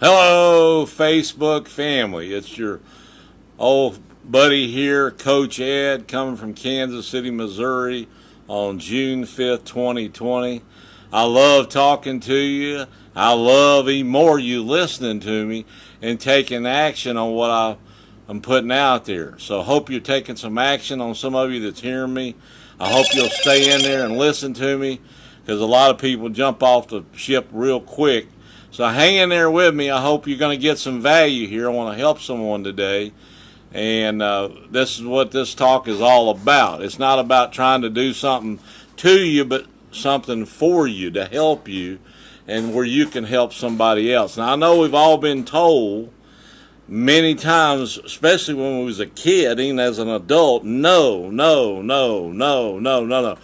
Hello, Facebook family. It's your old buddy here, Coach Ed, coming from Kansas City, Missouri on June 5th, 2020. I love talking to you. I love even more you listening to me and taking action on what I'm putting out there. So I hope you're taking some action on some of you that's hearing me. I hope you'll stay in there and listen to me because a lot of people jump off the ship real quick. So hang in there with me. I hope you're going to get some value here. I want to help someone today. And this is what this talk is all about. It's not about trying to do something to you, but something for you to help you and where you can help somebody else. Now, I know we've all been told many times, especially when we was a kid, even as an adult, no, no, no, no, no, no, no.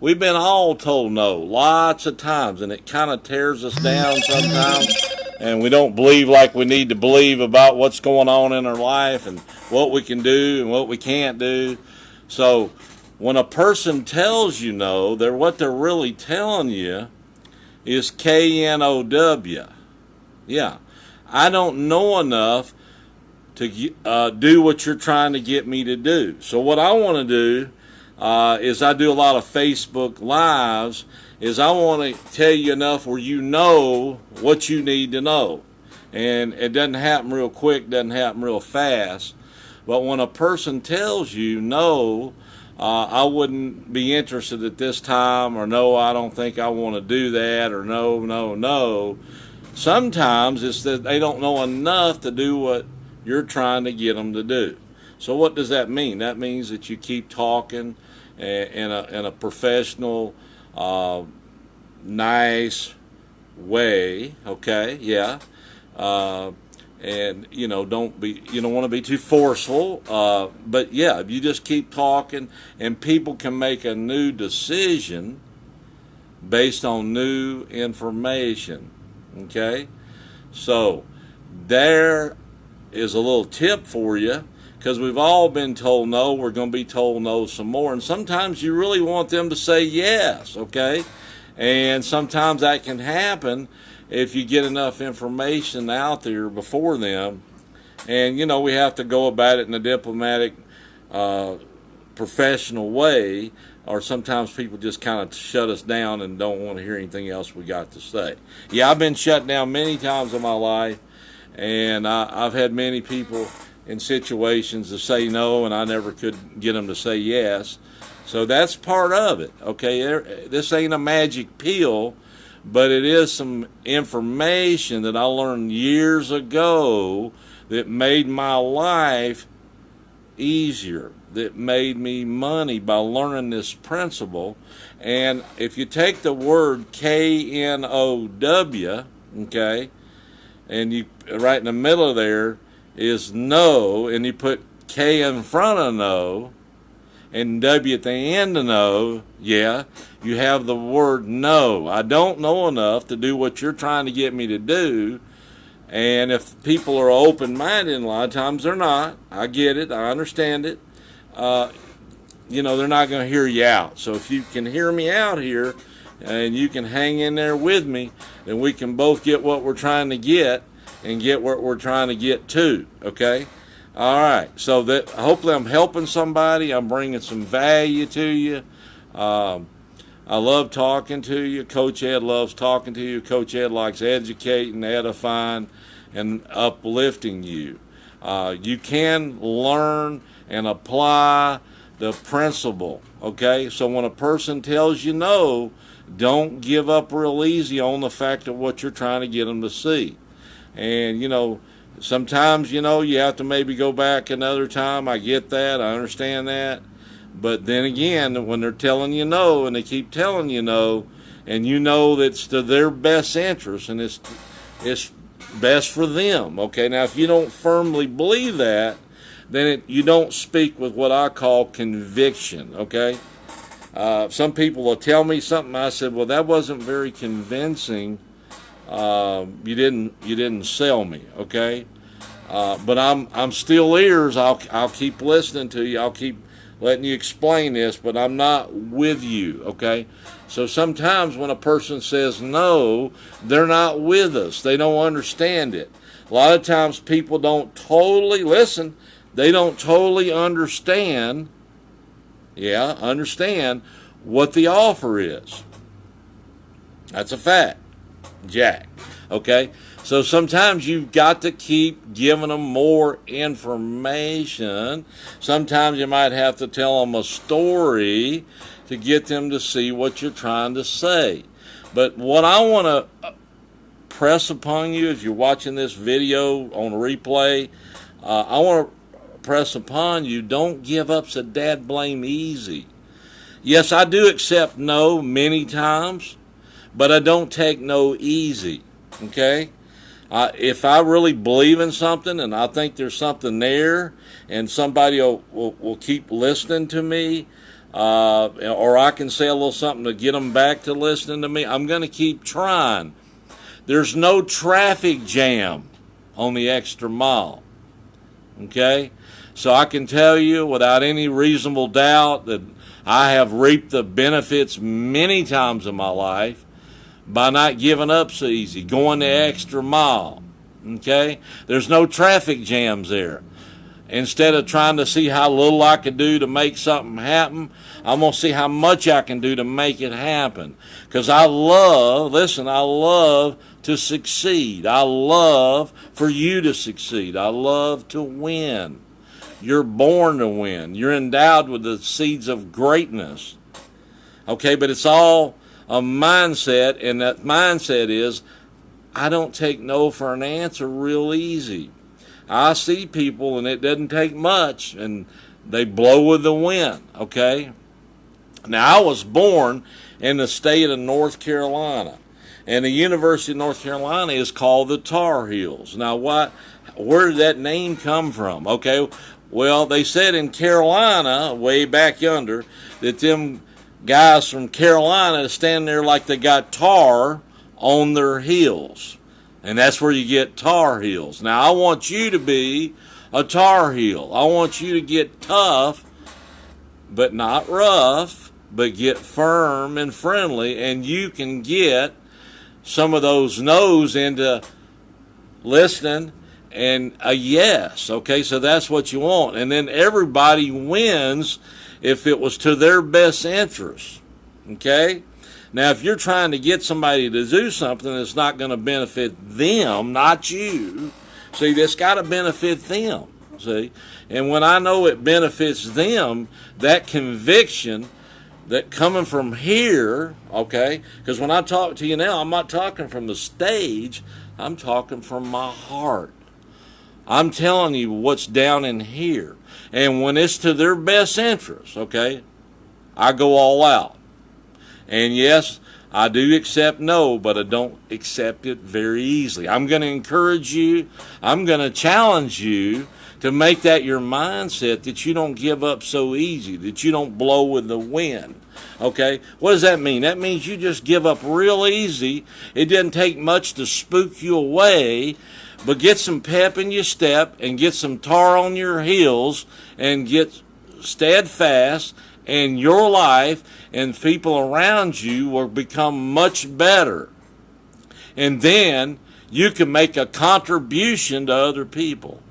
We've been all told no lots of times, and it kind of tears us down sometimes, and we don't believe like we need to believe about what's going on in our life and what we can do and what we can't do. So when a person tells you no, what they're really telling you is KNOW. Yeah, I don't know enough to do what you're trying to get me to do. So what I want to do is I do a lot of Facebook Lives, is I want to tell you enough where you know what you need to know. And it doesn't happen real quick, doesn't happen real fast. But when a person tells you, no, I wouldn't be interested at this time, or no, I don't think I want to do that, or no, no, no. Sometimes it's that they don't know enough to do what you're trying to get them to do. So what does that mean? That means that you keep talking in a professional, nice way. Okay, yeah, and you don't want to be too forceful. But yeah, if you just keep talking, and people can make a new decision based on new information. Okay, so there is a little tip for you. Because we've all been told no, we're going to be told no some more. And sometimes you really want them to say yes, okay? And sometimes that can happen if you get enough information out there before them. And, we have to go about it in a diplomatic, professional way, or sometimes people just kind of shut us down and don't want to hear anything else we got to say. Yeah, I've been shut down many times in my life, and I've had many people in situations to say no, and I never could get them to say yes. So that's part of it. Okay, this ain't a magic pill, but it is some information that I learned years ago that made my life easier, that made me money by learning this principle. And if you take the word KNOW, okay, and you right in the middle there is no, and you put K in front of no and W at the end of no, yeah, you have the word no. I don't know enough to do what you're trying to get me to do. And if people are open-minded, and a lot of times they're not, I get it, I understand it, they're not going to hear you out. So if you can hear me out here and you can hang in there with me, then we can both get what we're trying to get and get what we're trying to get to, okay? All right, so that hopefully I'm helping somebody. I'm bringing some value to you. I love talking to you. Coach Ed loves talking to you. Coach Ed likes educating, edifying, and uplifting you. You can learn and apply the principle, okay? So when a person tells you no, don't give up real easy on the fact of what you're trying to get them to see. And, sometimes, you have to maybe go back another time. I get that. I understand that. But then again, when they're telling you no and they keep telling you no, and you know that's to their best interest and it's best for them. Okay, now if you don't firmly believe that, then you don't speak with what I call conviction. Okay, some people will tell me something. I said, well, that wasn't very convincing. You didn't sell me. Okay. But I'm still ears. I'll keep listening to you. I'll keep letting you explain this, but I'm not with you, okay? So sometimes when a person says no, they're not with us. They don't understand it. A lot of times people don't totally, listen, they don't totally understand what the offer is. That's a fact, Jack. Okay? So sometimes you've got to keep giving them more information. Sometimes you might have to tell them a story to get them to see what you're trying to say. But what I want to press upon you, if you're watching this video on replay, I want to press upon you, don't give up so dad blame easy. Yes, I do accept no many times, but I don't take no easy, okay? If I really believe in something and I think there's something there and somebody will keep listening to me, or I can say a little something to get them back to listening to me, I'm going to keep trying. There's no traffic jam on the extra mile, okay? So I can tell you without any reasonable doubt that I have reaped the benefits many times in my life by not giving up so easy, going the extra mile, okay? There's no traffic jams there. Instead of trying to see how little I can do to make something happen, I'm going to see how much I can do to make it happen. Because I love to succeed. I love for you to succeed. I love to win. You're born to win. You're endowed with the seeds of greatness. Okay, but it's all a mindset, and that mindset is, I don't take no for an answer real easy. I see people, and it doesn't take much, and they blow with the wind, okay? Now, I was born in the state of North Carolina, and the University of North Carolina is called the Tar Heels. Now, where did that name come from? Okay, well, they said in Carolina, way back yonder, that them guys from Carolina stand there like they got tar on their heels. And that's where you get Tar Heels. Now, I want you to be a Tar Heel. I want you to get tough, but not rough, but get firm and friendly, and you can get some of those no's into listening and a yes. Okay, so that's what you want. And then everybody wins if it was to their best interest. Okay? Now, if you're trying to get somebody to do something that's not going to benefit them, not you, see, that's got to benefit them, see? And when I know it benefits them, that conviction that coming from here, okay, because when I talk to you now, I'm not talking from the stage, I'm talking from my heart. I'm telling you what's down in here. And when it's to their best interest, okay, I go all out. And yes, I do accept no, but I don't accept it very easily. I'm going to encourage you. I'm going to challenge you to make that your mindset, that you don't give up so easy, that you don't blow with the wind. Okay? What does that mean? That means you just give up real easy. It didn't take much to spook you away, but get some pep in your step and get some tar on your heels and get steadfast, and your life and people around you will become much better. And then you can make a contribution to other people.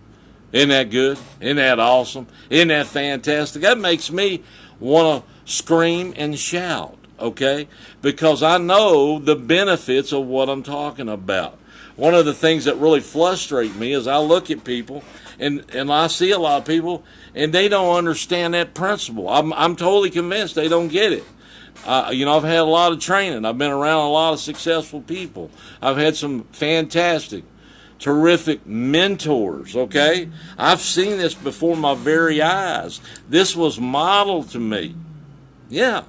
Isn't that good? Isn't that awesome? Isn't that fantastic? That makes me want to scream and shout, okay? Because I know the benefits of what I'm talking about. One of the things that really frustrate me is I look at people and I see a lot of people and they don't understand that principle. I'm totally convinced they don't get it. I've had a lot of training. I've been around a lot of successful people. I've had some fantastic, terrific mentors, okay? I've seen this before my very eyes. This was modeled to me. Yeah.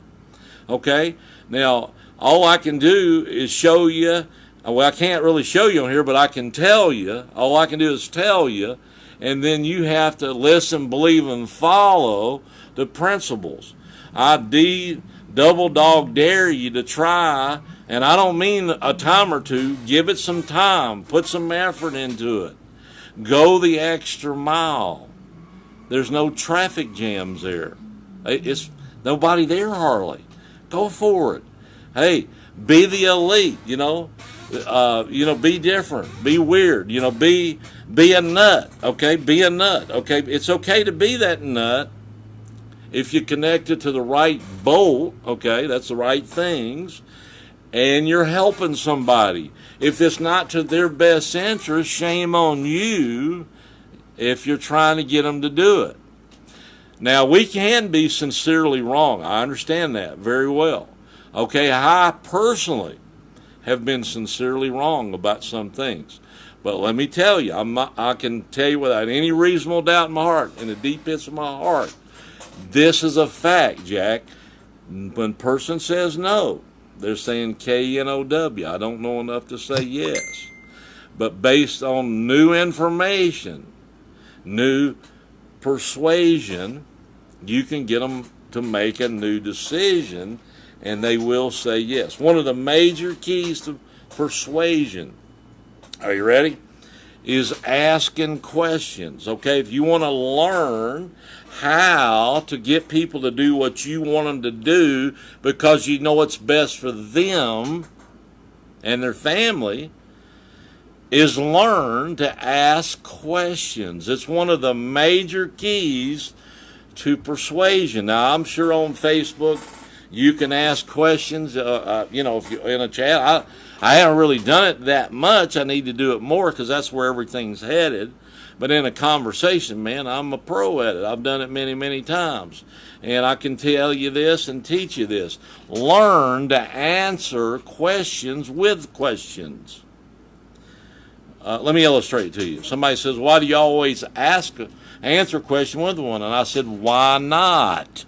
Okay? Now, all I can do is show you. Well, I can't really show you on here, but I can tell you. All I can do is tell you, and then you have to listen, believe, and follow the principles. I double dog dare you to try, and I don't mean a time or two. Give it some time. Put some effort into it. Go the extra mile. There's no traffic jams there. It's nobody there hardly. Go for it. Hey, be the elite. Be different. Be weird. Be a nut. Okay, be a nut. Okay, it's okay to be that nut if you connect it to the right bolt. Okay, that's the right things, and you're helping somebody. If it's not to their best interest, shame on you if you're trying to get them to do it. Now, we can be sincerely wrong. I understand that very well. Okay, I personally have been sincerely wrong about some things. But let me tell you, I can tell you without any reasonable doubt in my heart, in the deep pits of my heart, this is a fact, Jack. When a person says no, they're saying K-N-O-W. I don't know enough to say yes. But based on new information, new persuasion, you can get them to make a new decision, and they will say yes. One of the major keys to persuasion, are you ready, is asking questions. Okay, if you want to learn how to get people to do what you want them to do because you know what's best for them and their family, is learn to ask questions. It's one of the major keys to persuasion. Now, I'm sure on Facebook you can ask questions. If you're in a chat, I haven't really done it that much. I need to do it more because that's where everything's headed. But in a conversation, man, I'm a pro at it. I've done it many, many times. And I can tell you this and teach you this. Learn to answer questions with questions. Let me illustrate it to you. Somebody says, why do you always answer a question with one? And I said, why not?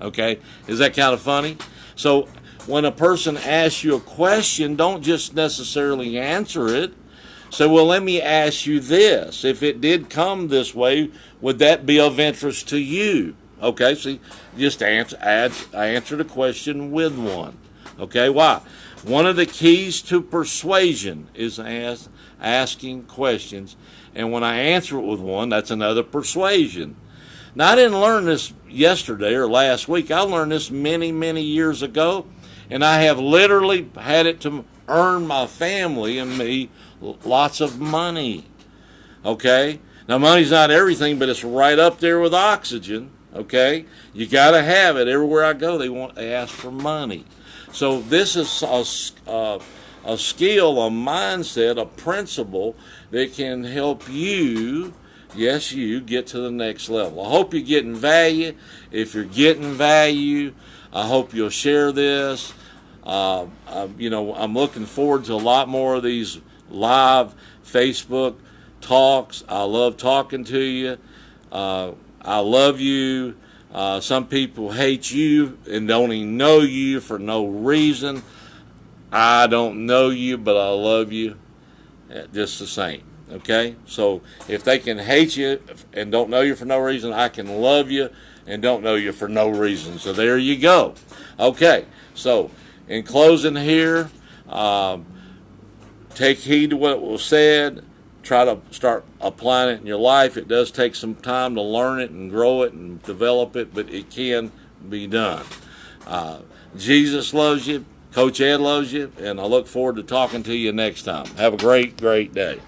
Okay, is that kind of funny? So when a person asks you a question, don't just necessarily answer it. Say, well, let me ask you this. If it did come this way, would that be of interest to you? Okay, see, just answer the question with one. Okay, why? One of the keys to persuasion is asking questions. And when I answer it with one, that's another persuasion. Now, I didn't learn this yesterday or last week. I learned this many, many years ago. And I have literally had it to earn my family and me lots of money. Okay? Now, money's not everything, but it's right up there with oxygen. Okay? You got to have it. Everywhere I go, they ask for money. So this is a skill, a mindset, a principle that can help you, yes, you, get to the next level. I hope you're getting value. If you're getting value, I hope you'll share this. I'm looking forward to a lot more of these live Facebook talks. I love talking to you. I love you. Some people hate you and don't even know you for no reason. I don't know you, but I love you just the same. Okay? So if they can hate you and don't know you for no reason, I can love you and don't know you for no reason. So there you go. Okay, so in closing here, take heed to what was said. Try to start applying it in your life. It does take some time to learn it and grow it and develop it, but it can be done. Jesus loves you. Coach Ed loves you, and I look forward to talking to you next time. Have a great, great day.